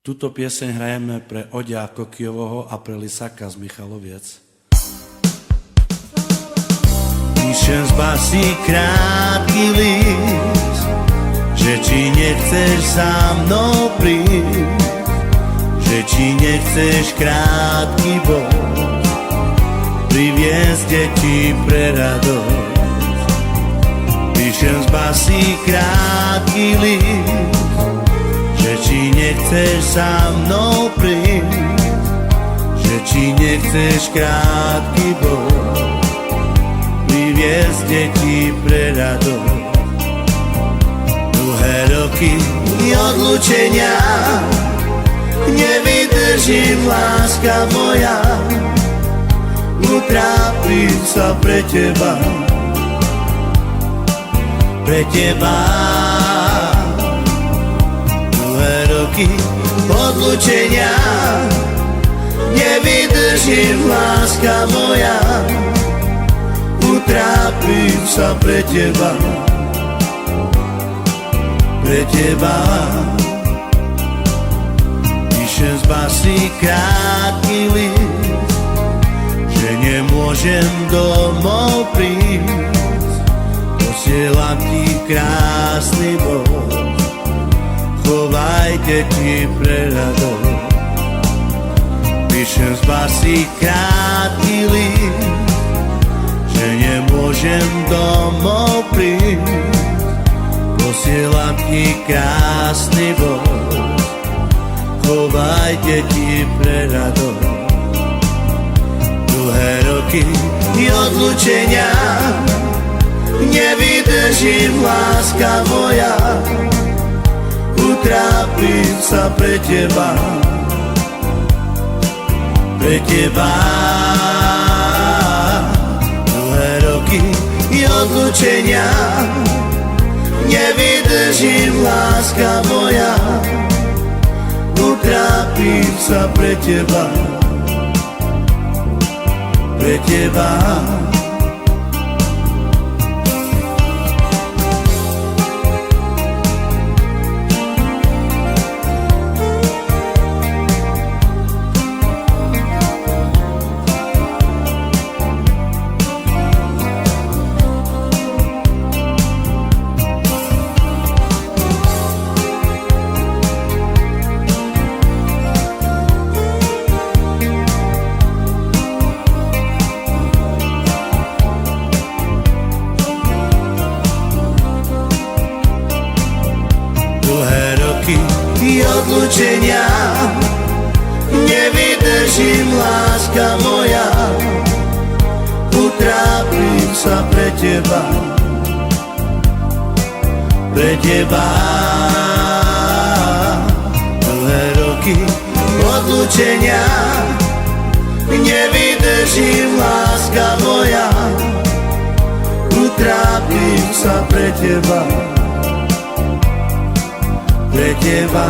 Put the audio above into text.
Tuto pieseň hrajeme pre Oďa Kokiovho a pre Lisáka z Michaloviec. Píšem z basí krátky list, že či nechceš za mnou prísť, že či nechceš krátky boj, priviesť deti pre radosť. Píšem z basí krátky list, že či nechceš za mnou prísť, že či nechceš krátky boj, priviesť deti pre radosť. Dlhé roky odlúčenia nevydržím, láska moja, utrápim sa pre teba, pre teba. Dlhé roky odlúčenia nevydržím, láska moja, utrápim sa pre teba, pre teba. Píšem z basí krátky list, že nemôžem domov prísť, posielam ti krásny bod, chovaj deti pre radosť. Píšem z basí krátky list, že nemôžem domov prísť, posielam ti krásny bod, chovaj deti pre radosť. Dlhé roky odlúčenia nevydržím, láska moja, utrápim sa pre teba, pre teba. Dlhé roky odlúčenia nevydržím, láska moja, utrápim sa pre teba, pre teba. Dlhé roky odlúčenia nevydržím, láska moja, utrápim sa pre teba, pre teba. Dlhé roky odlúčenia nevydržím, láska moja, utrápim sa pre teba, pre teba.